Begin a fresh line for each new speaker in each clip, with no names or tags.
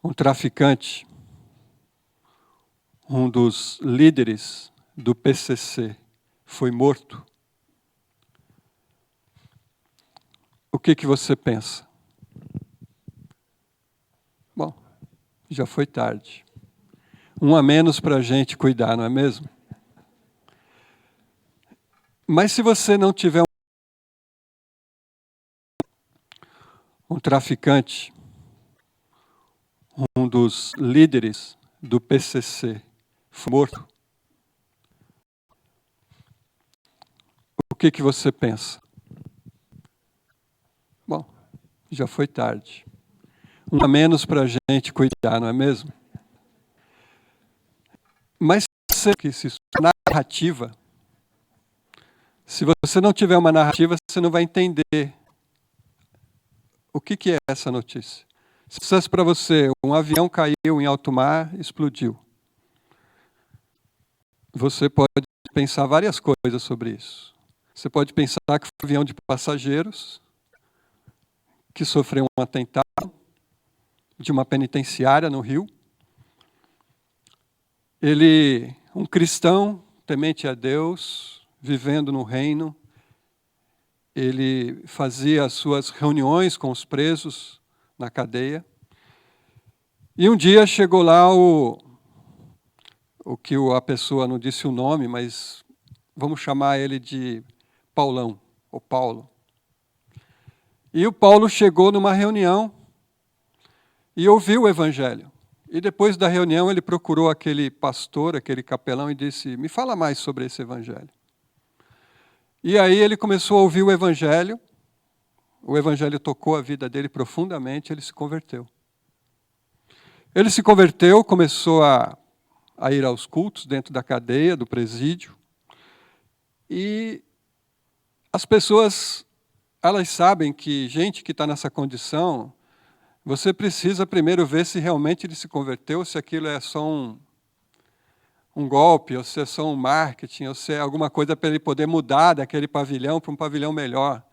Um traficante, um dos líderes do PCC, foi morto. O que você pensa? Bom, já foi tarde. Um a menos para a gente cuidar, não é mesmo? Mas se você não tiver um traficante, um dos líderes do PCC, foi morto, o que você pensa? Bom, já foi tarde. Um a menos para a gente cuidar, não é mesmo? Mas se você narrativa, se você não tiver uma narrativa, você não vai entender o que é essa notícia. Se dissesse para você, um avião caiu em alto mar, explodiu. Você pode pensar várias coisas sobre isso. Você pode pensar que foi um avião de passageiros que sofreu um atentado de uma penitenciária no Rio. Ele, um cristão, temente a Deus, vivendo no reino, ele fazia as suas reuniões com os presos na cadeia. E um dia chegou lá o que a pessoa não disse o nome, mas vamos chamar ele de Paulão, ou Paulo. E o Paulo chegou numa reunião e ouviu o evangelho. E depois da reunião ele procurou aquele pastor, aquele capelão e disse, me fala mais sobre esse evangelho. E aí ele começou a ouvir o evangelho tocou a vida dele profundamente, ele se converteu. Ele se converteu, começou a ir aos cultos dentro da cadeia, do presídio. E as pessoas, elas sabem que gente que está nessa condição, você precisa primeiro ver se realmente ele se converteu, se aquilo é só um golpe, ou se é só um marketing, ou se é alguma coisa para ele poder mudar daquele pavilhão para um pavilhão melhor.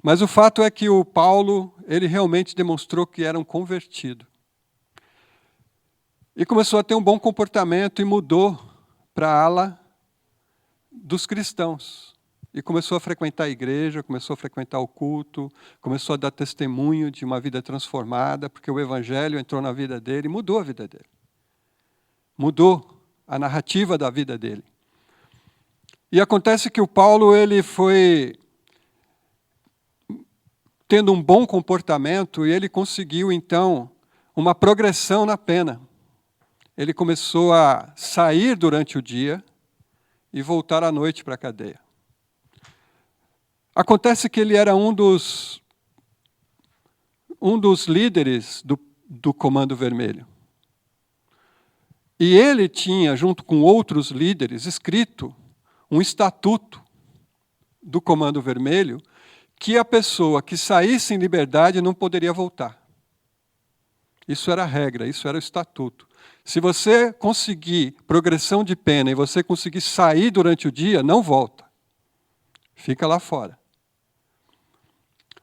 Mas o fato é que o Paulo, ele realmente demonstrou que era um convertido. E começou a ter um bom comportamento e mudou para a ala dos cristãos. E começou a frequentar a igreja, começou a frequentar o culto, começou a dar testemunho de uma vida transformada, porque o evangelho entrou na vida dele e mudou a vida dele. Mudou a narrativa da vida dele. E acontece que o Paulo, ele foi tendo um bom comportamento e ele conseguiu, então, uma progressão na pena. Ele começou a sair durante o dia e voltar à noite para a cadeia. Acontece que ele era um dos líderes do Comando Vermelho. E ele tinha, junto com outros líderes, escrito um estatuto do Comando Vermelho que a pessoa que saísse em liberdade não poderia voltar. Isso era a regra, isso era o estatuto. Se você conseguir progressão de pena e você conseguir sair durante o dia, não volta. Fica lá fora.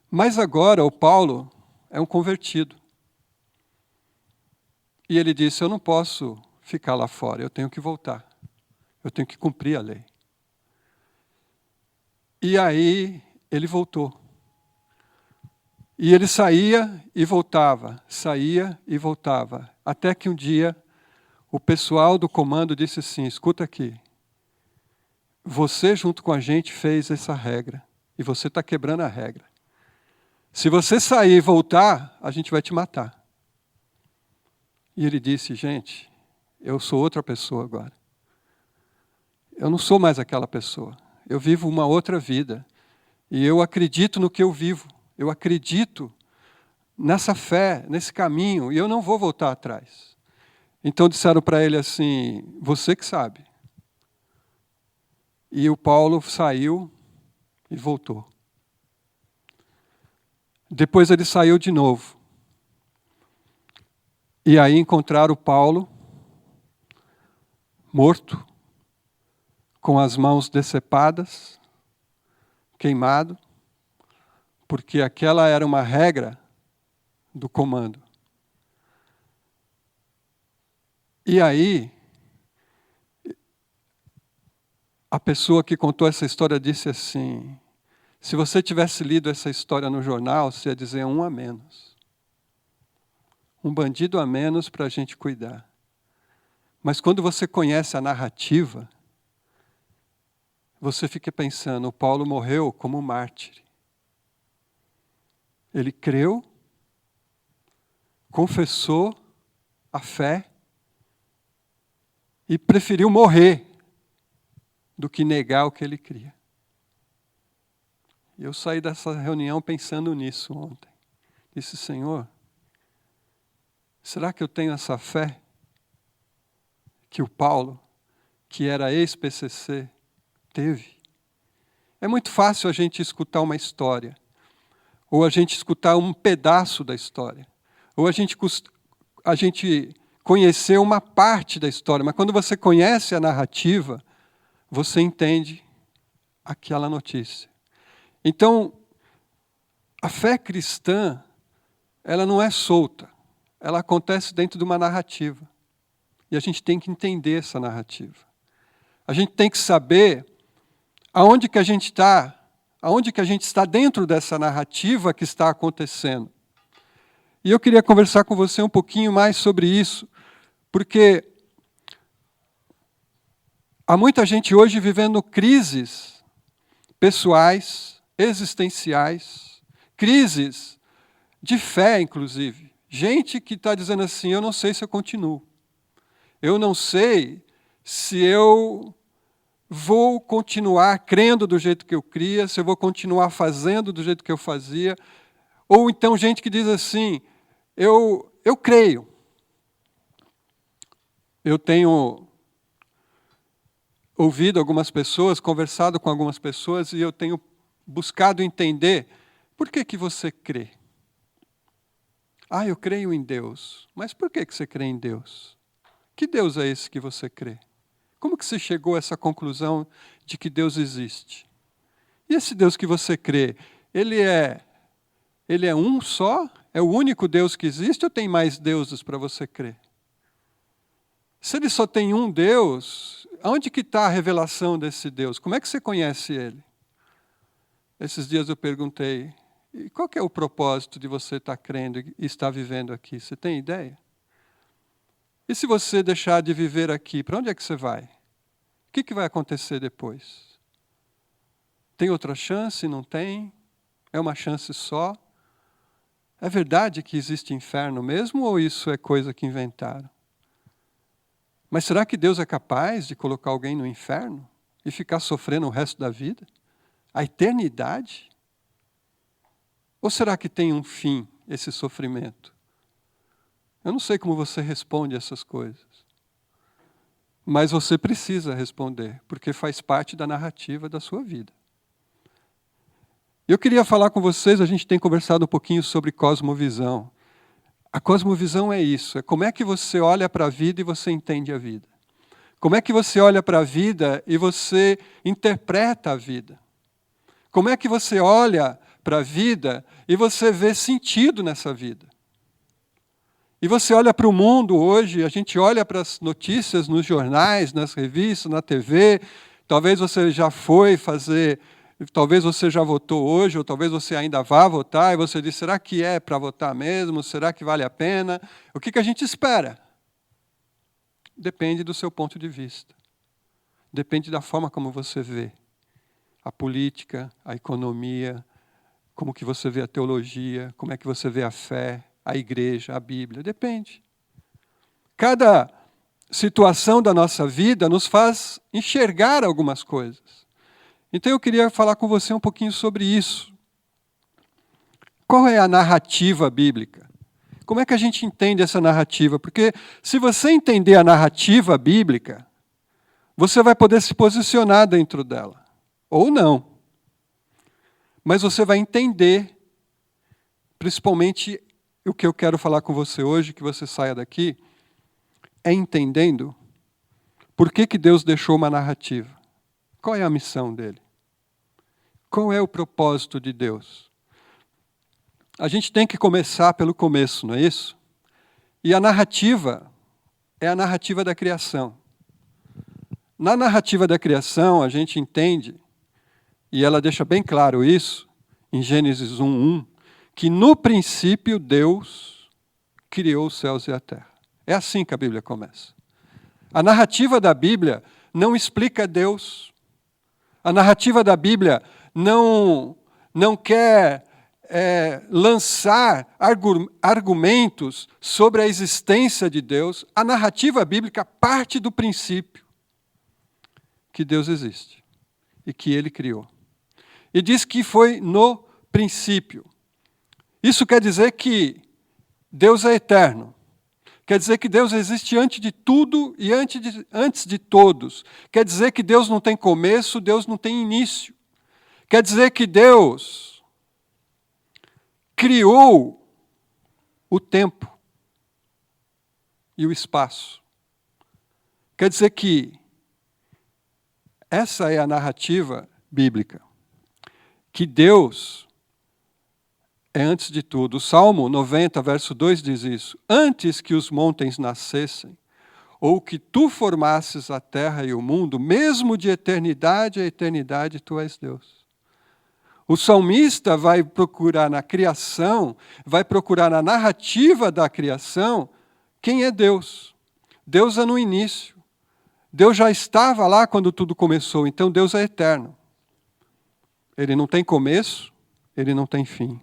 Mas agora o Paulo é um convertido. E ele disse, eu não posso ficar lá fora, eu tenho que voltar. Eu tenho que cumprir a lei. E aí ele voltou. E ele saía e voltava, até que um dia o pessoal do comando disse assim, escuta aqui, você junto com a gente fez essa regra, e você está quebrando a regra. Se você sair e voltar, a gente vai te matar. E ele disse, gente, eu sou outra pessoa agora. Eu não sou mais aquela pessoa. Eu vivo uma outra vida. E eu acredito no que eu vivo. Eu acredito nessa fé, nesse caminho, e eu não vou voltar atrás. Então disseram para ele assim, você que sabe. E o Paulo saiu e voltou. Depois ele saiu de novo. E aí encontraram o Paulo, morto, com as mãos decepadas, queimado, porque aquela era uma regra do comando. E aí, a pessoa que contou essa história disse assim: se você tivesse lido essa história no jornal, você ia dizer um a menos. Um bandido a menos para a gente cuidar. Mas quando você conhece a narrativa, você fica pensando, o Paulo morreu como mártir. Ele creu, confessou a fé e preferiu morrer do que negar o que ele cria. E eu saí dessa reunião pensando nisso ontem. Disse, Senhor, será que eu tenho essa fé que o Paulo, que era ex-PCC, teve? É muito fácil a gente escutar uma história, ou a gente escutar um pedaço da história, ou a gente conhecer uma parte da história, mas quando você conhece a narrativa, você entende aquela notícia. Então, a fé cristã, ela não é solta, ela acontece dentro de uma narrativa. E a gente tem que entender essa narrativa. A gente tem que saber aonde que a gente está dentro dessa narrativa que está acontecendo. E eu queria conversar com você um pouquinho mais sobre isso, porque há muita gente hoje vivendo crises pessoais, existenciais, crises de fé, inclusive. Gente que está dizendo assim, eu não sei se eu continuo. Eu não sei se eu vou continuar crendo do jeito que eu cria, se eu vou continuar fazendo do jeito que eu fazia. Ou então gente que diz assim, eu creio. Eu tenho ouvido algumas pessoas, conversado com algumas pessoas, e eu tenho buscado entender por que você crê. Eu creio em Deus. Mas por que você crê em Deus? Que Deus é esse que você crê? Como que você chegou a essa conclusão de que Deus existe? E esse Deus que você crê, ele é um só? É o único Deus que existe ou tem mais deuses para você crer? Se ele só tem um Deus, onde que está a revelação desse Deus? Como é que você conhece ele? Esses dias eu perguntei, e qual que é o propósito de você estar crendo e estar vivendo aqui? Você tem ideia? E se você deixar de viver aqui, para onde é que você vai? O que vai acontecer depois? Tem outra chance? Não tem? É uma chance só? É verdade que existe inferno mesmo ou isso é coisa que inventaram? Mas será que Deus é capaz de colocar alguém no inferno e ficar sofrendo o resto da vida? A eternidade? Ou será que tem um fim esse sofrimento? Eu não sei como você responde essas coisas. Mas você precisa responder, porque faz parte da narrativa da sua vida. Eu queria falar com vocês, a gente tem conversado um pouquinho sobre cosmovisão. A cosmovisão é isso, é como é que você olha para a vida e você entende a vida. Como é que você olha para a vida e você interpreta a vida. Como é que você olha para a vida e você vê sentido nessa vida. E você olha para o mundo hoje, a gente olha para as notícias nos jornais, nas revistas, na TV, talvez você já foi fazer, talvez você já votou hoje, ou talvez você ainda vá votar, e você diz, será que é para votar mesmo? Será que vale a pena? O que a gente espera? Depende do seu ponto de vista. Depende da forma como você vê a política, a economia, como que você vê a teologia, como é que você vê a fé, a igreja, a Bíblia. Depende. Cada situação da nossa vida nos faz enxergar algumas coisas. Então eu queria falar com você um pouquinho sobre isso. Qual é a narrativa bíblica? Como é que a gente entende essa narrativa? Porque se você entender a narrativa bíblica, você vai poder se posicionar dentro dela. Ou não. Mas você vai entender, principalmente o que eu quero falar com você hoje, que você saia daqui, é entendendo por que Deus deixou uma narrativa. Qual é a missão dele? Qual é o propósito de Deus? A gente tem que começar pelo começo, não é isso? E a narrativa, é a narrativa da criação. Na narrativa da criação, a gente entende, e ela deixa bem claro isso, em Gênesis 1:1, que no princípio Deus criou os céus e a terra. É assim que a Bíblia começa. A narrativa da Bíblia não explica Deus. A narrativa da Bíblia não quer lançar argumentos sobre a existência de Deus. A narrativa bíblica parte do princípio que Deus existe e que Ele criou. E diz que foi no princípio. Isso quer dizer que Deus é eterno. Quer dizer que Deus existe antes de tudo e antes de todos. Quer dizer que Deus não tem começo, Deus não tem início. Quer dizer que Deus criou o tempo e o espaço. Quer dizer que essa é a narrativa bíblica. Que Deus é antes de tudo. O Salmo 90, verso 2 diz isso. Antes que os montes nascessem, ou que tu formasses a terra e o mundo, mesmo de eternidade a eternidade, tu és Deus. O salmista vai procurar na criação, vai procurar na narrativa da criação, quem é Deus. Deus é no início. Deus já estava lá quando tudo começou, então Deus é eterno. Ele não tem começo, ele não tem fim.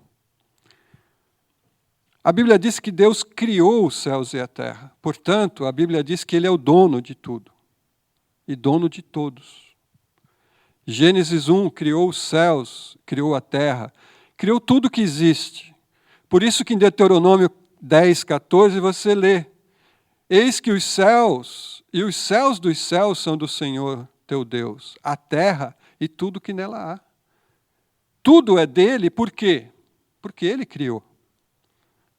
A Bíblia diz que Deus criou os céus e a terra. Portanto, a Bíblia diz que Ele é o dono de tudo e dono de todos. Gênesis 1 criou os céus, criou a terra, criou tudo que existe. Por isso que em Deuteronômio 10, 14 você lê: eis que os céus e os céus dos céus são do Senhor teu Deus, a terra e tudo que nela há. Tudo é dele, por quê? Porque Ele criou.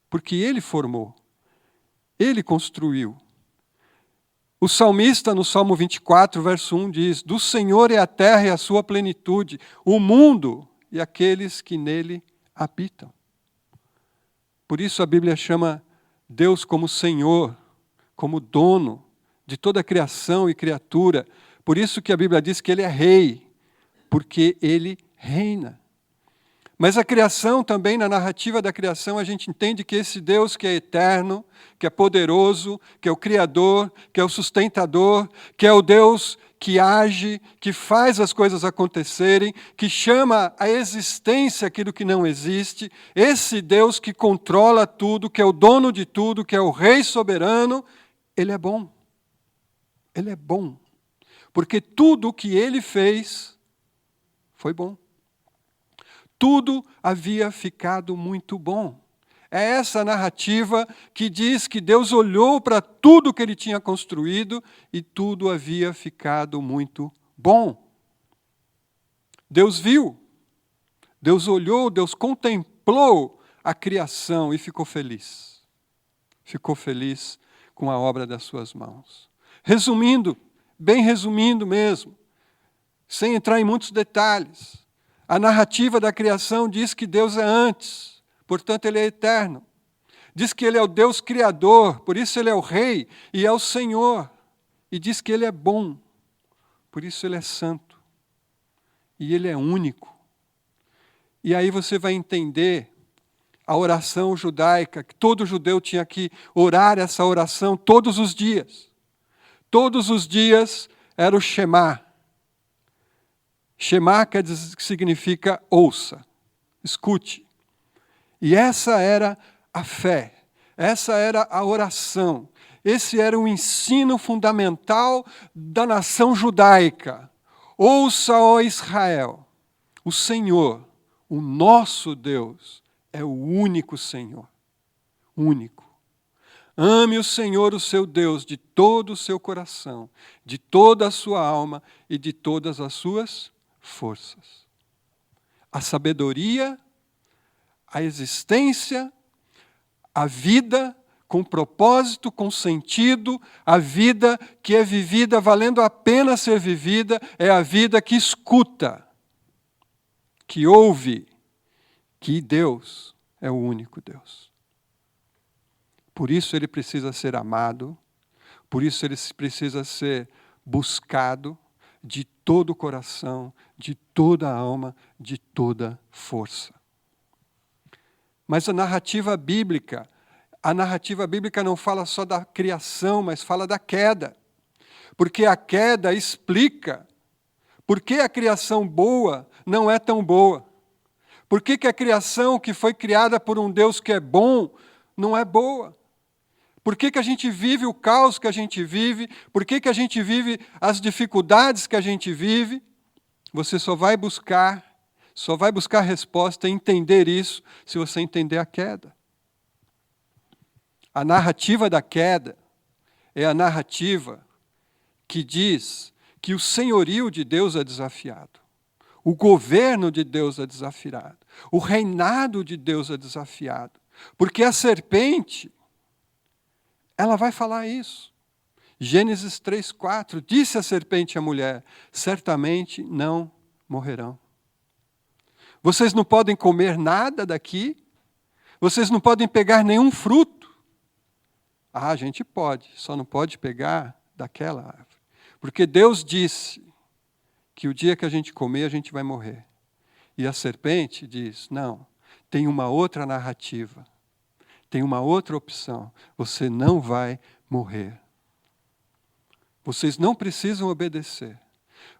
Porque Ele formou, Ele construiu. O salmista, no Salmo 24, verso 1, diz: do Senhor é a terra e a sua plenitude, o mundo e aqueles que nele habitam. Por isso a Bíblia chama Deus como Senhor, como dono de toda a criação e criatura. Por isso que a Bíblia diz que Ele é rei, porque Ele reina. Mas a criação também, na narrativa da criação, a gente entende que esse Deus que é eterno, que é poderoso, que é o Criador, que é o sustentador, que é o Deus que age, que faz as coisas acontecerem, que chama à existência aquilo que não existe, esse Deus que controla tudo, que é o dono de tudo, que é o Rei soberano, Ele é bom. Ele é bom. Porque tudo o que Ele fez foi bom. Tudo havia ficado muito bom. É essa narrativa que diz que Deus olhou para tudo que Ele tinha construído e tudo havia ficado muito bom. Deus viu, Deus olhou, Deus contemplou a criação e ficou feliz. Ficou feliz com a obra das suas mãos. Resumindo, bem resumindo mesmo, sem entrar em muitos detalhes, a narrativa da criação diz que Deus é antes, portanto Ele é eterno. Diz que Ele é o Deus Criador, por isso Ele é o Rei e é o Senhor. E diz que Ele é bom, por isso Ele é santo. E Ele é único. E aí você vai entender a oração judaica, que todo judeu tinha que orar essa oração todos os dias. Todos os dias era o Shema. Shema quer dizer que significa ouça, escute. E essa era a fé, essa era a oração, esse era o ensino fundamental da nação judaica. Ouça, ó Israel, o Senhor, o nosso Deus, é o único Senhor, único. Ame o Senhor, o seu Deus, de todo o seu coração, de toda a sua alma e de todas as suas forças. A sabedoria, a existência, a vida com propósito, com sentido, a vida que é vivida valendo a pena ser vivida, é a vida que escuta, que ouve, que Deus é o único Deus. Por isso Ele precisa ser amado, Por isso ele precisa ser buscado de todo o coração, de toda a alma, de toda força. Mas a narrativa bíblica não fala só da criação, mas fala da queda. Porque a queda explica por que a criação boa não é tão boa. Por que a criação que foi criada por um Deus que é bom não é boa? Por que a gente vive o caos que a gente vive? Por que a gente vive as dificuldades que a gente vive? Você só vai buscar resposta e entender isso se você entender a queda. A narrativa da queda é a narrativa que diz que o senhorio de Deus é desafiado. O governo de Deus é desafiado. O reinado de Deus é desafiado. Porque a serpente, ela vai falar isso. Gênesis 3:4, disse a serpente à mulher, certamente não morrerão. Vocês não podem comer nada daqui, vocês não podem pegar nenhum fruto. Ah, a gente pode, só não pode pegar daquela árvore. Porque Deus disse que o dia que a gente comer, a gente vai morrer. E a serpente diz, não, tem uma outra narrativa, tem uma outra opção, você não vai morrer. Vocês não precisam obedecer.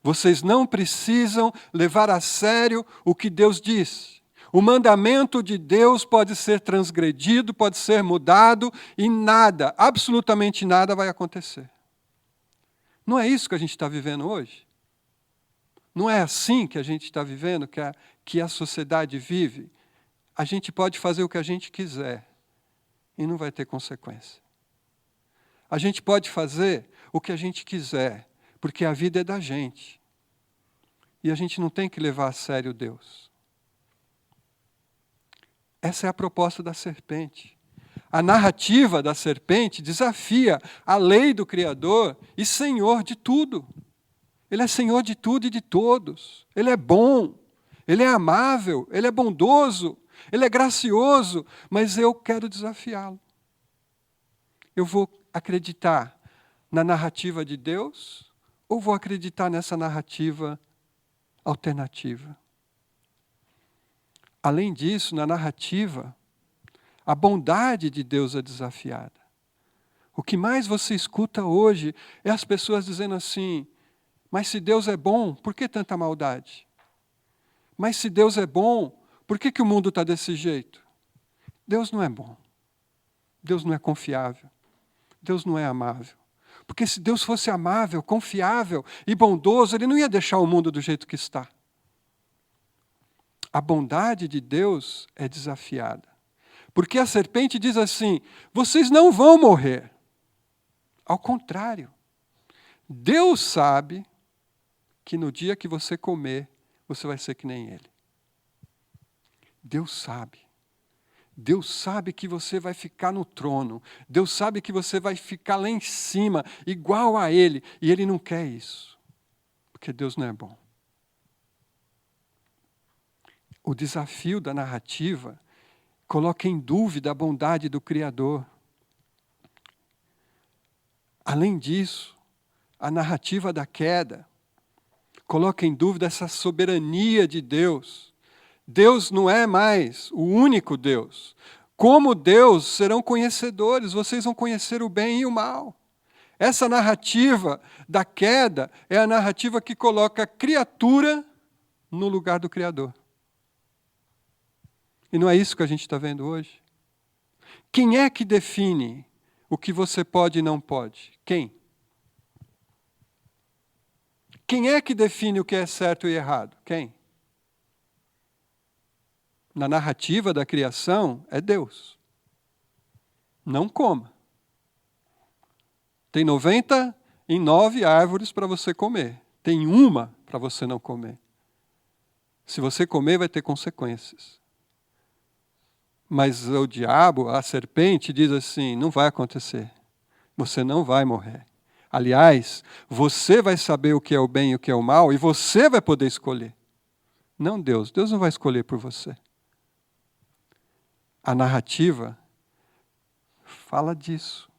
Vocês não precisam levar a sério o que Deus diz. O mandamento de Deus pode ser transgredido, pode ser mudado, e nada, absolutamente nada vai acontecer. Não é isso que a gente está vivendo hoje? Não é assim que a gente está vivendo, que a sociedade vive? A gente pode fazer o que a gente quiser e não vai ter consequência. A gente pode fazer o que a gente quiser, porque a vida é da gente. E a gente não tem que levar a sério Deus. Essa é a proposta da serpente. A narrativa da serpente desafia a lei do Criador e Senhor de tudo. Ele é Senhor de tudo e de todos. Ele é bom, Ele é amável, Ele é bondoso, Ele é gracioso, mas eu quero desafiá-lo. Eu vou acreditar na narrativa de Deus ou vou acreditar nessa narrativa alternativa? Além disso, na narrativa, a bondade de Deus é desafiada. O que mais você escuta hoje é as pessoas dizendo assim, mas se Deus é bom, por que tanta maldade? Mas se Deus é bom, por que o mundo está desse jeito? Deus não é bom. Deus não é confiável. Deus não é amável. Porque se Deus fosse amável, confiável e bondoso, Ele não ia deixar o mundo do jeito que está. A bondade de Deus é desafiada. Porque a serpente diz assim, vocês não vão morrer. Ao contrário, Deus sabe que no dia que você comer, você vai ser que nem Ele. Deus sabe. Deus sabe que você vai ficar no trono. Deus sabe que você vai ficar lá em cima, igual a Ele. E Ele não quer isso. Porque Deus não é bom. O desafio da narrativa coloca em dúvida a bondade do Criador. Além disso, a narrativa da queda coloca em dúvida essa soberania de Deus. Deus não é mais o único Deus. Como Deus, serão conhecedores, vocês vão conhecer o bem e o mal. Essa narrativa da queda é a narrativa que coloca a criatura no lugar do Criador. E não é isso que a gente está vendo hoje? Quem é que define o que você pode e não pode? Quem? Quem é que define o que é certo e errado? Quem? Na narrativa da criação, é Deus. Não coma. Tem 99 árvores para você comer. Tem uma para você não comer. Se você comer, vai ter consequências. Mas o diabo, a serpente, diz assim, não vai acontecer. Você não vai morrer. Aliás, você vai saber o que é o bem e o que é o mal, e você vai poder escolher. Não Deus. Deus não vai escolher por você. A narrativa fala disso.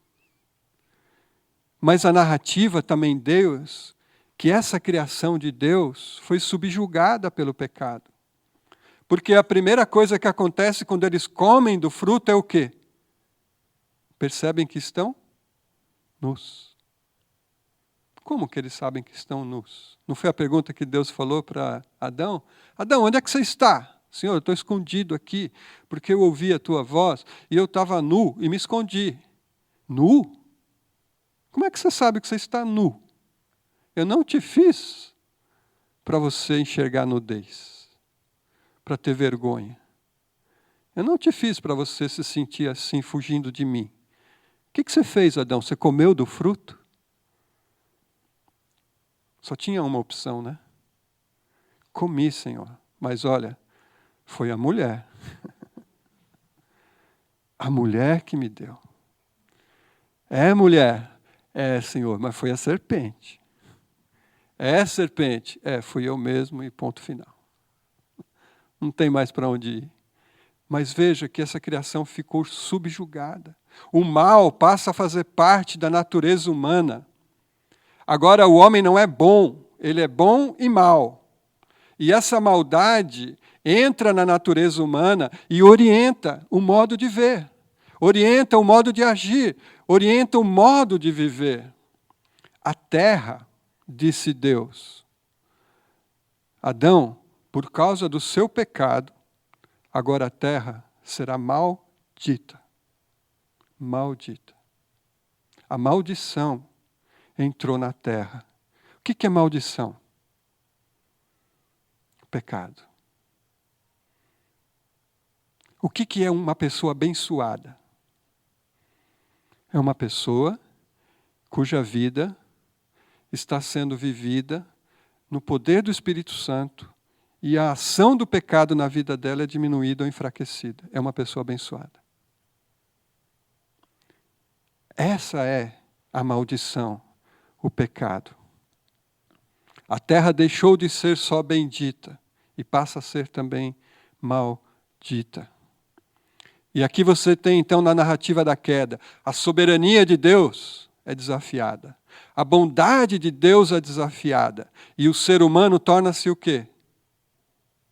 Mas a narrativa também Deus, que essa criação de Deus foi subjugada pelo pecado. Porque a primeira coisa que acontece quando eles comem do fruto é o quê? Percebem que estão nus. Como que eles sabem que estão nus? Não foi a pergunta que Deus falou para Adão? Adão, onde é que você está? Senhor, eu estou escondido aqui, porque eu ouvi a tua voz e eu estava nu e me escondi. Nu? Como é que você sabe que você está nu? Eu não te fiz para você enxergar nudez, para ter vergonha. Eu não te fiz para você se sentir assim, fugindo de mim. O que você fez, Adão? Você comeu do fruto? Só tinha uma opção, né? Comi, Senhor. Mas olha, foi a mulher. A mulher que me deu. É, mulher? É, Senhor, mas foi a serpente. É, serpente? É, fui eu mesmo e ponto final. Não tem mais para onde ir. Mas veja que essa criação ficou subjugada. O mal passa a fazer parte da natureza humana. Agora o homem não é bom, ele é bom e mal. E essa maldade entra na natureza humana e orienta o modo de ver, orienta o modo de agir, orienta o modo de viver. A terra, disse Deus, Adão, por causa do seu pecado, agora a terra será maldita. Maldita. A maldição entrou na terra. O que é maldição? Pecado. O que é uma pessoa abençoada? É uma pessoa cuja vida está sendo vivida no poder do Espírito Santo e a ação do pecado na vida dela é diminuída ou enfraquecida. É uma pessoa abençoada. Essa é a maldição, o pecado. A terra deixou de ser só bendita e passa a ser também maldita. E aqui você tem, então, na narrativa da queda, a soberania de Deus é desafiada. A bondade de Deus é desafiada. E o ser humano torna-se o quê?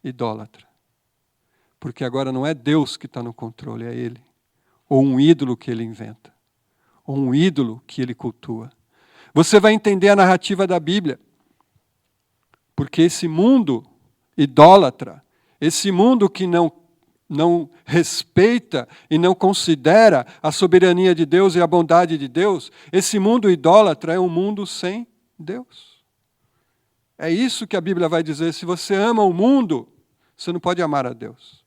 Idólatra. Porque agora não é Deus que está no controle, é ele. Ou um ídolo que ele inventa. Ou um ídolo que ele cultua. Você vai entender a narrativa da Bíblia. Porque esse mundo idólatra, esse mundo que não respeita e não considera a soberania de Deus e a bondade de Deus, esse mundo idólatra é um mundo sem Deus. É isso que a Bíblia vai dizer. Se você ama o mundo, você não pode amar a Deus.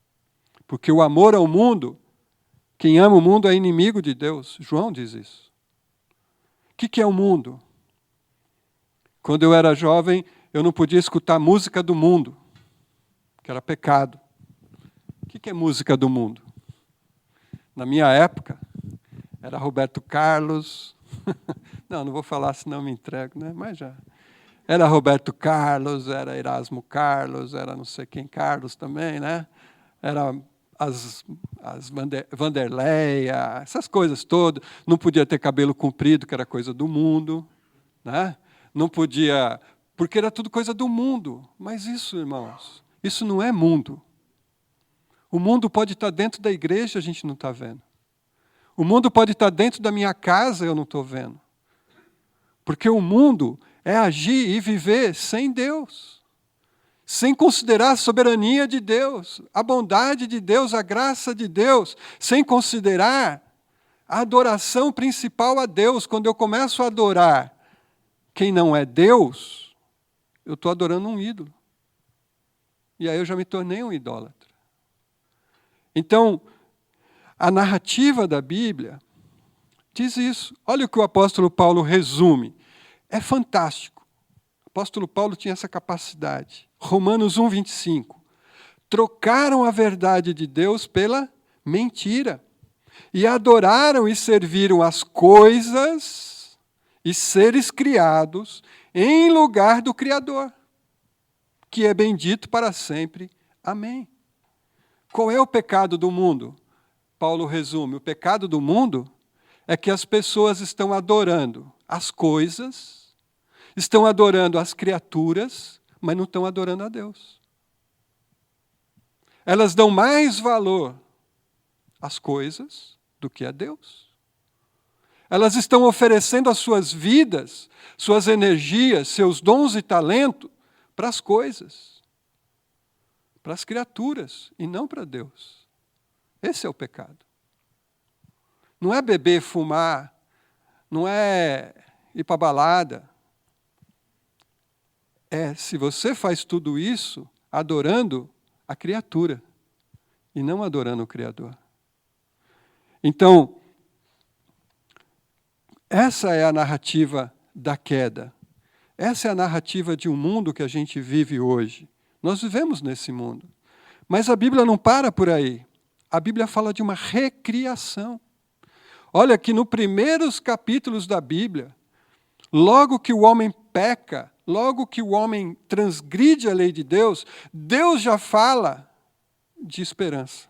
Porque o amor ao mundo, quem ama o mundo é inimigo de Deus. João diz isso. O que é o mundo? Quando eu era jovem, eu não podia escutar música do mundo, que era pecado. O que é música do mundo? Na minha época, era Roberto Carlos. Não vou falar, senão me entrego, né? Mas já. Era Roberto Carlos, era Erasmo Carlos, era não sei quem Carlos também, né? Era as Vanderleia, essas coisas todas. Não podia ter cabelo comprido, que era coisa do mundo, né? Não podia, porque era tudo coisa do mundo. Mas isso, irmãos, isso não é mundo. O mundo pode estar dentro da igreja, a gente não está vendo. O mundo pode estar dentro da minha casa, eu não estou vendo. Porque o mundo é agir e viver sem Deus. Sem considerar a soberania de Deus, a bondade de Deus, a graça de Deus. Sem considerar a adoração principal a Deus. Quando eu começo a adorar quem não é Deus, eu estou adorando um ídolo. E aí eu já me tornei um idólatra. Então, a narrativa da Bíblia diz isso. Olha o que o apóstolo Paulo resume. É fantástico. O apóstolo Paulo tinha essa capacidade. Romanos 1:25. Trocaram a verdade de Deus pela mentira. E adoraram e serviram as coisas e seres criados em lugar do Criador, que é bendito para sempre. Amém. Qual é o pecado do mundo? Paulo resume, o pecado do mundo é que as pessoas estão adorando as coisas, estão adorando as criaturas, mas não estão adorando a Deus. Elas dão mais valor às coisas do que a Deus. Elas estão oferecendo as suas vidas, suas energias, seus dons e talentos para as coisas, para as criaturas, e não para Deus. Esse é o pecado. Não é beber, fumar, não é ir para a balada. É se você faz tudo isso adorando a criatura e não adorando o Criador. Então, essa é a narrativa da queda. Essa é a narrativa de um mundo que a gente vive hoje. Nós vivemos nesse mundo. Mas a Bíblia não para por aí. A Bíblia fala de uma recriação. Olha que nos primeiros capítulos da Bíblia, logo que o homem peca, logo que o homem transgride a lei de Deus, Deus já fala de esperança.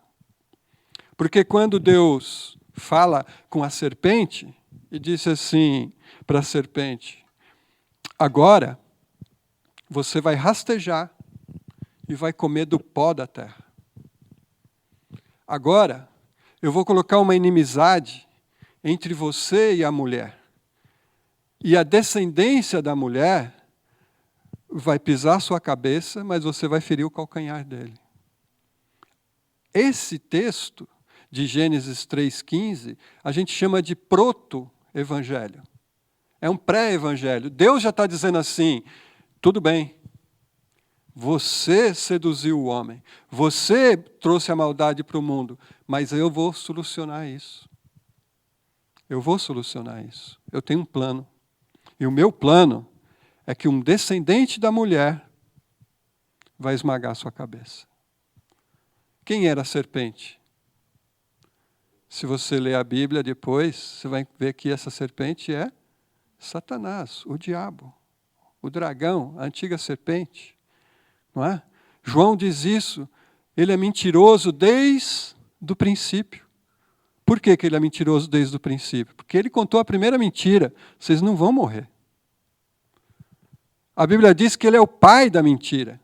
Porque quando Deus fala com a serpente, e disse assim para a serpente: agora você vai rastejar e vai comer do pó da terra. Agora eu vou colocar uma inimizade entre você e a mulher. E a descendência da mulher vai pisar sua cabeça, mas você vai ferir o calcanhar dele. Esse texto de Gênesis 3,15, a gente chama de proto-evangelho. É um pré-evangelho. Deus já está dizendo assim: tudo bem, você seduziu o homem, você trouxe a maldade para o mundo, mas eu vou solucionar isso. Eu vou solucionar isso. Eu tenho um plano. E o meu plano é que um descendente da mulher vai esmagar a sua cabeça. Quem era a serpente? Se você ler a Bíblia depois, você vai ver que essa serpente é Satanás, o diabo, o dragão, a antiga serpente. Não é? João diz isso, ele é mentiroso desde o princípio. Por que ele é mentiroso desde o princípio? Porque ele contou a primeira mentira: vocês não vão morrer. A Bíblia diz que ele é o pai da mentira.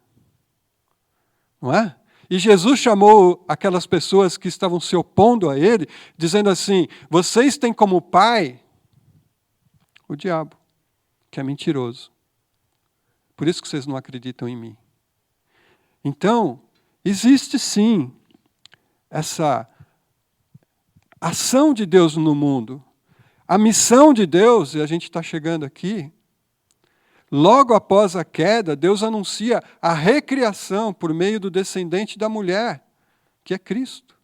Não é? E Jesus chamou aquelas pessoas que estavam se opondo a ele, dizendo assim: vocês têm como pai o diabo, que é mentiroso. Por isso que vocês não acreditam em mim. Então, existe sim essa ação de Deus no mundo. A missão de Deus, e a gente está chegando aqui, logo após a queda, Deus anuncia a recriação por meio do descendente da mulher, que é Cristo.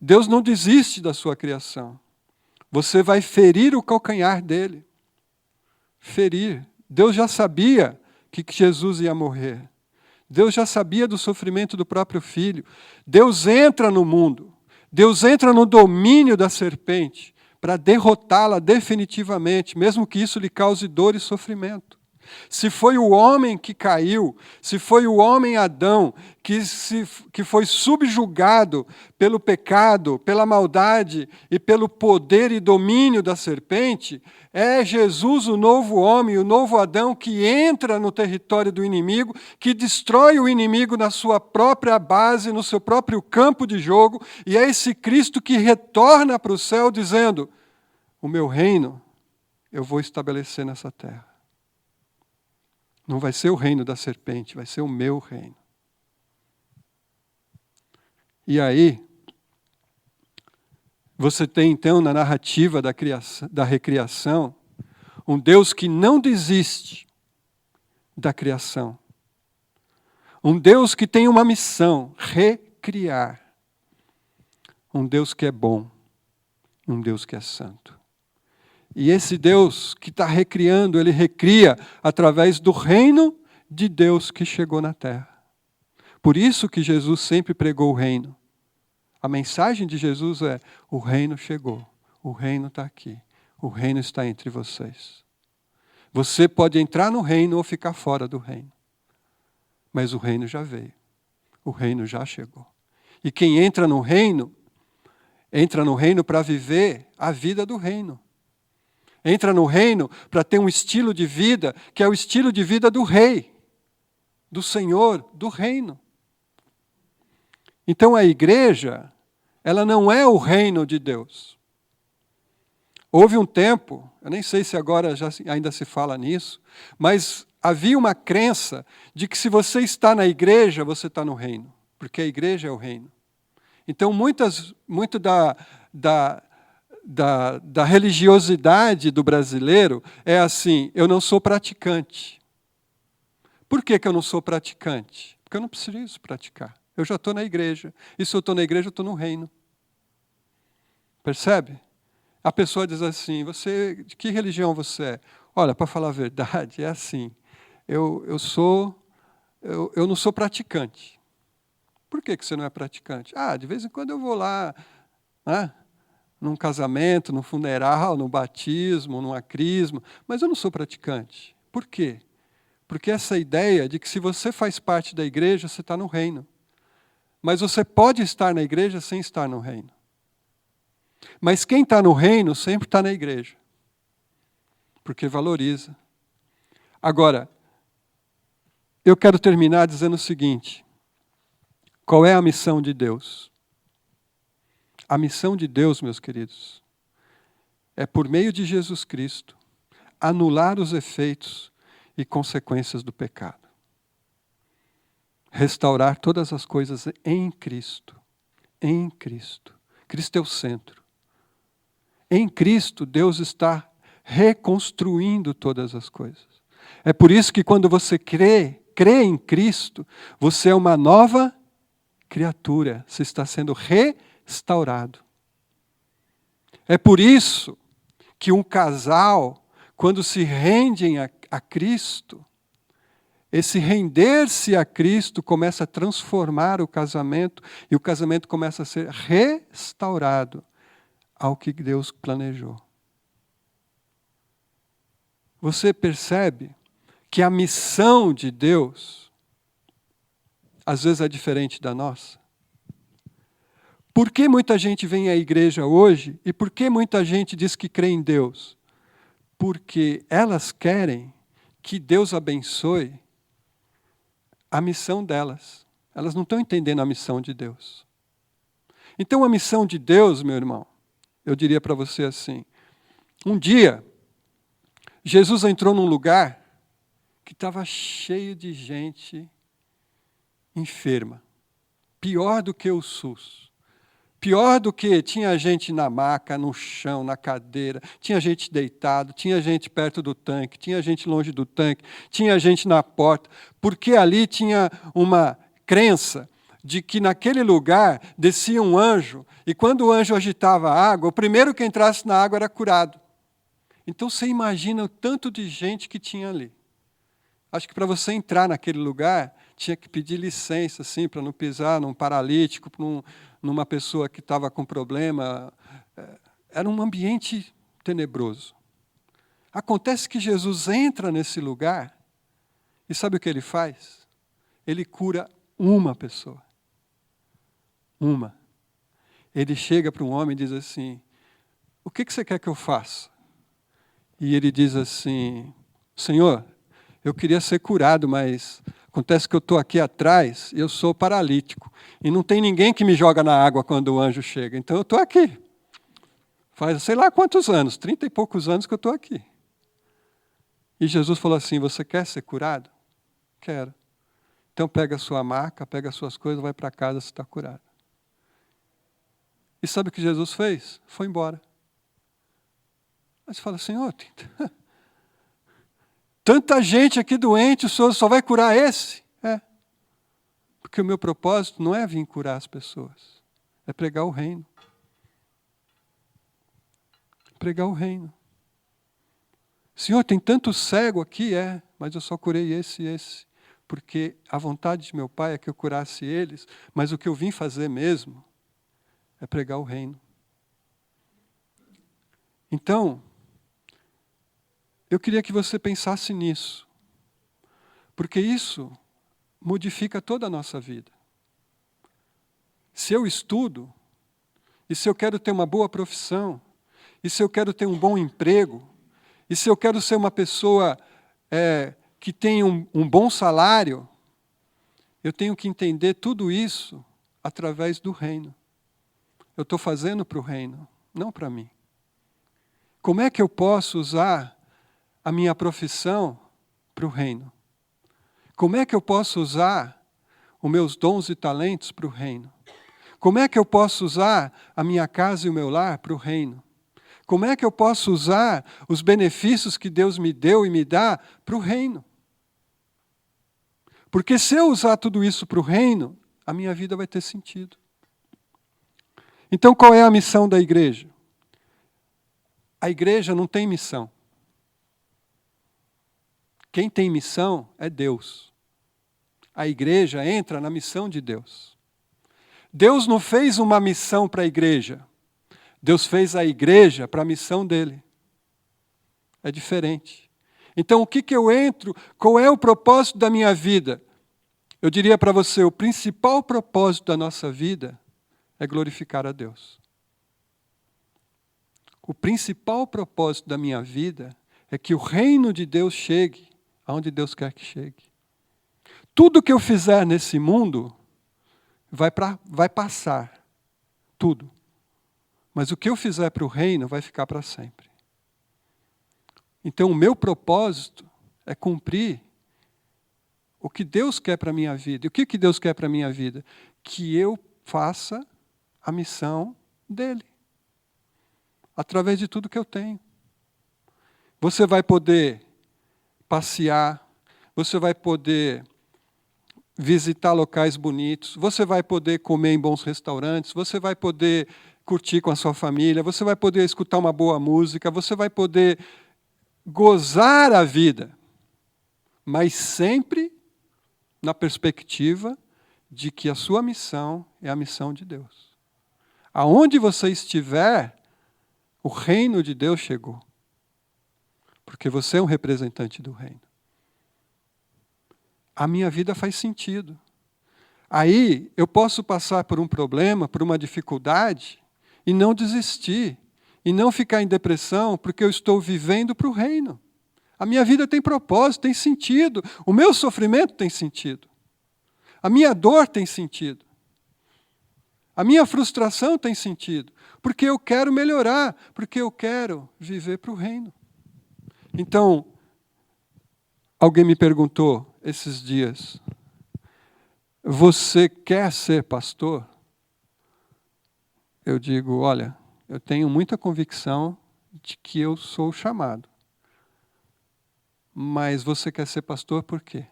Deus não desiste da sua criação. Você vai ferir o calcanhar dele. Ferir. Deus já sabia que Jesus ia morrer. Deus já sabia do sofrimento do próprio filho. Deus entra no mundo. Deus entra no domínio da serpente para derrotá-la definitivamente, mesmo que isso lhe cause dor e sofrimento. Se foi o homem que caiu, se foi o homem Adão que foi subjugado pelo pecado, pela maldade e pelo poder e domínio da serpente, é Jesus, o novo homem, o novo Adão, que entra no território do inimigo, que destrói o inimigo na sua própria base, no seu próprio campo de jogo, e é esse Cristo que retorna para o céu dizendo: o meu reino eu vou estabelecer nessa terra. Não vai ser o reino da serpente, vai ser o meu reino. E aí, você tem então na narrativa da recriação, um Deus que não desiste da criação. Um Deus que tem uma missão: recriar. Um Deus que é bom, um Deus que é santo. E esse Deus que está recriando, ele recria através do reino de Deus que chegou na terra. Por isso que Jesus sempre pregou o reino. A mensagem de Jesus é: o reino chegou, o reino está aqui, o reino está entre vocês. Você pode entrar no reino ou ficar fora do reino. Mas o reino já veio, o reino já chegou. E quem entra no reino, Entra no reino para viver a vida do reino. Entra no reino para ter um estilo de vida que é o estilo de vida do rei, do Senhor, do reino. Então a igreja, ela não é o reino de Deus. Houve um tempo, eu nem sei se agora ainda se fala nisso, mas havia uma crença de que se você está na igreja, você está no reino, porque a igreja é o reino. Então muito da religiosidade do brasileiro é assim, eu não sou praticante. Por que eu não sou praticante? Porque eu não preciso praticar. Eu já estou na igreja. E se eu estou na igreja, eu estou no reino. Percebe? A pessoa diz assim, de que religião você é? Olha, para falar a verdade, é assim. Eu não sou praticante. Por que você não é praticante? De vez em quando eu vou lá, né, num casamento, num funeral, num batismo, numa crisma, mas eu não sou praticante. Por quê? Porque essa ideia de que se você faz parte da igreja, você está no reino. Mas você pode estar na igreja sem estar no reino. Mas quem está no reino sempre está na igreja. Porque valoriza. Agora, eu quero terminar dizendo o seguinte. Qual é a missão de Deus? A missão de Deus, meus queridos, é por meio de Jesus Cristo, anular os efeitos e consequências do pecado. Restaurar todas as coisas em Cristo. Em Cristo. Cristo é o centro. Em Cristo, Deus está reconstruindo todas as coisas. É por isso que quando você crê em Cristo, você é uma nova criatura. Você está sendo restaurado. É por isso que um casal, quando se rendem a Cristo, esse render-se a Cristo começa a transformar o casamento e o casamento começa a ser restaurado ao que Deus planejou. Você percebe que a missão de Deus às vezes é diferente da nossa? Por que muita gente vem à igreja hoje e por que muita gente diz que crê em Deus? Porque elas querem que Deus abençoe a missão delas. Elas não estão entendendo a missão de Deus. Então a missão de Deus, meu irmão, eu diria para você assim, um dia, Jesus entrou num lugar que estava cheio de gente enferma. Pior do que o SUS. Pior do que tinha gente na maca, no chão, na cadeira, tinha gente deitado, tinha gente perto do tanque, tinha gente longe do tanque, tinha gente na porta, porque ali tinha uma crença de que naquele lugar descia um anjo, e quando o anjo agitava a água, o primeiro que entrasse na água era curado. Então você imagina o tanto de gente que tinha ali. Acho que para você entrar naquele lugar, tinha que pedir licença, assim, para não pisar num paralítico, numa pessoa que estava com problema. Era um ambiente tenebroso. Acontece que Jesus entra nesse lugar e sabe o que ele faz? Ele cura uma pessoa. Uma. Ele chega para um homem e diz assim, o que você quer que eu faça? E ele diz assim, Senhor, eu queria ser curado, mas acontece que eu estou aqui atrás e eu sou paralítico. E não tem ninguém que me joga na água quando o anjo chega. Então eu estou aqui. Faz sei lá quantos anos, 30 e poucos anos que eu estou aqui. E Jesus falou assim, você quer ser curado? Quero. Então pega a sua maca, pega as suas coisas, vai para casa, você está curado. E sabe o que Jesus fez? Foi embora. Mas você fala, Senhor, tanta gente aqui doente, o Senhor só vai curar esse? É. Porque o meu propósito não é vir curar as pessoas, é pregar o reino. Pregar o reino. Senhor, tem tanto cego aqui, mas eu só curei esse e esse. Porque a vontade de meu Pai é que eu curasse eles, mas o que eu vim fazer mesmo é pregar o reino. Então, eu queria que você pensasse nisso. Porque isso modifica toda a nossa vida. Se eu estudo, e se eu quero ter uma boa profissão, e se eu quero ter um bom emprego, e se eu quero ser uma pessoa que tem um bom salário, eu tenho que entender tudo isso através do reino. Eu estou fazendo para o reino, não para mim. Como é que eu posso usar a minha profissão para o reino? Como é que eu posso usar os meus dons e talentos para o reino? Como é que eu posso usar a minha casa e o meu lar para o reino? Como é que eu posso usar os benefícios que Deus me deu e me dá para o reino? Porque se eu usar tudo isso para o reino, a minha vida vai ter sentido. Então, qual é a missão da igreja? A igreja não tem missão. Quem tem missão é Deus. A igreja entra na missão de Deus. Deus não fez uma missão para a igreja. Deus fez a igreja para a missão dele. É diferente. Então, o que eu entro? Qual é o propósito da minha vida? Eu diria para você, o principal propósito da nossa vida é glorificar a Deus. O principal propósito da minha vida é que o reino de Deus chegue aonde Deus quer que chegue. Tudo que eu fizer nesse mundo vai passar. Tudo. Mas o que eu fizer para o reino vai ficar para sempre. Então, o meu propósito é cumprir o que Deus quer para a minha vida. E o que Deus quer para a minha vida? Que eu faça a missão dele. Através de tudo que eu tenho. Você vai poder passear, você vai poder visitar locais bonitos, você vai poder comer em bons restaurantes, você vai poder curtir com a sua família, você vai poder escutar uma boa música, você vai poder gozar a vida, mas sempre na perspectiva de que a sua missão é a missão de Deus. Aonde você estiver, o reino de Deus chegou. Porque você é um representante do reino. A minha vida faz sentido. Aí eu posso passar por um problema, por uma dificuldade, e não desistir, e não ficar em depressão, porque eu estou vivendo para o reino. A minha vida tem propósito, tem sentido. O meu sofrimento tem sentido. A minha dor tem sentido. A minha frustração tem sentido. Porque eu quero melhorar, porque eu quero viver para o reino. Então, alguém me perguntou esses dias, você quer ser pastor? Eu digo, olha, eu tenho muita convicção de que eu sou chamado. Mas você quer ser pastor por quê?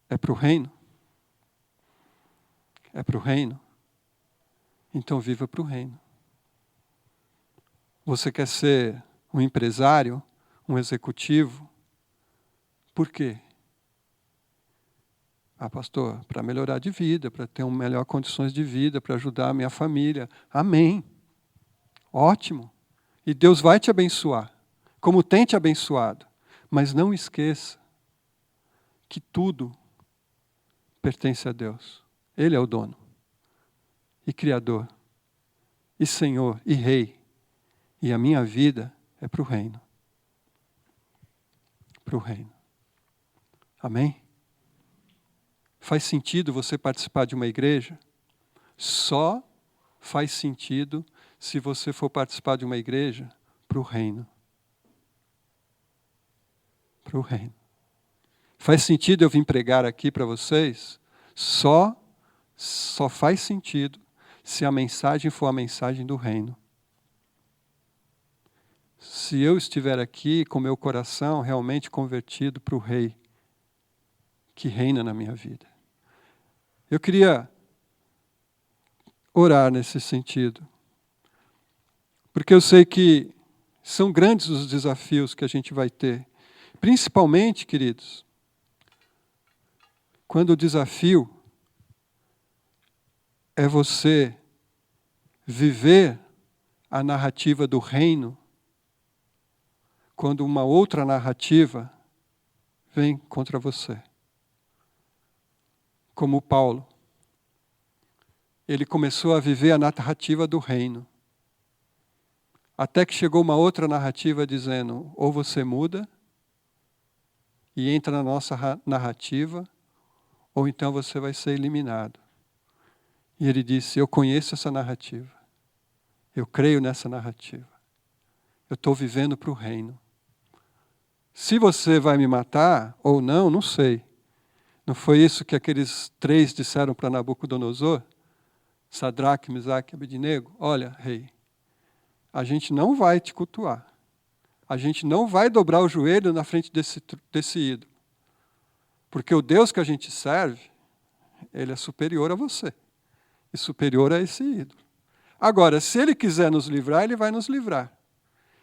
É para o reino? É para o reino? Então viva para o reino. Você quer ser um empresário, um executivo? Por quê? Ah, pastor, para melhorar de vida, para ter melhor condições de vida, para ajudar a minha família. Amém. Ótimo. E Deus vai te abençoar, como tem te abençoado. Mas não esqueça que tudo pertence a Deus. Ele é o dono, e Criador, e Senhor, e Rei. E a minha vida é para o reino. Para o reino. Amém? Faz sentido você participar de uma igreja? Só faz sentido se você for participar de uma igreja para o reino. Para o reino. Faz sentido eu vir pregar aqui para vocês? Só faz sentido se a mensagem for a mensagem do reino. Se eu estiver aqui com meu coração realmente convertido para o Rei que reina na minha vida. Eu queria orar nesse sentido. Porque eu sei que são grandes os desafios que a gente vai ter. Principalmente, queridos, quando o desafio é você viver a narrativa do reino, quando uma outra narrativa vem contra você. Como Paulo. ele começou a viver a narrativa do reino. Até que chegou uma outra narrativa dizendo, ou você muda e entra na nossa narrativa, ou então você vai ser eliminado. E ele disse, eu conheço essa narrativa. Eu creio nessa narrativa. Eu estou vivendo para o reino. Se você vai me matar ou não, não sei. Não foi isso que aqueles 3 disseram para Nabucodonosor? Sadraque, Mesaque e Abednego? Olha, rei, a gente não vai te cultuar. A gente não vai dobrar o joelho na frente desse ídolo. Porque o Deus que a gente serve, ele é superior a você. E superior a esse ídolo. Agora, se ele quiser nos livrar, ele vai nos livrar.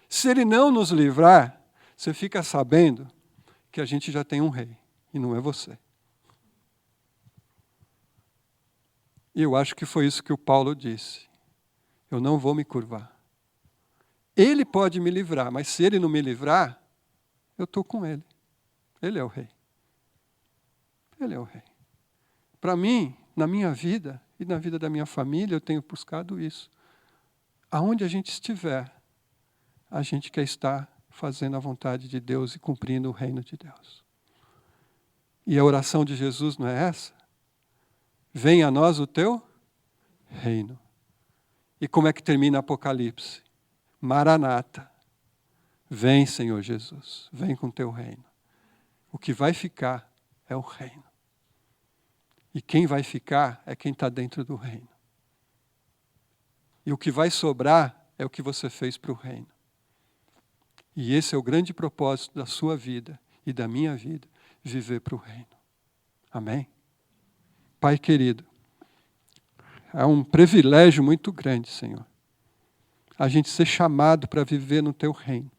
Se ele não nos livrar, você fica sabendo que a gente já tem um rei. E não é você. E eu acho que foi isso que o Paulo disse. Eu não vou me curvar. Ele pode me livrar, mas se ele não me livrar, eu estou com ele. Ele é o rei. Ele é o rei. Para mim, na minha vida e na vida da minha família, eu tenho buscado isso. Aonde a gente estiver, a gente quer estar fazendo a vontade de Deus e cumprindo o reino de Deus. E a oração de Jesus não é essa? Venha a nós o teu reino. E como é que termina Apocalipse? Maranata. Vem, Senhor Jesus. Vem com teu reino. O que vai ficar é o reino. E quem vai ficar é quem está dentro do reino. E o que vai sobrar é o que você fez para o reino. E esse é o grande propósito da sua vida e da minha vida, viver para o reino. Amém? Pai querido, é um privilégio muito grande, Senhor, a gente ser chamado para viver no teu reino.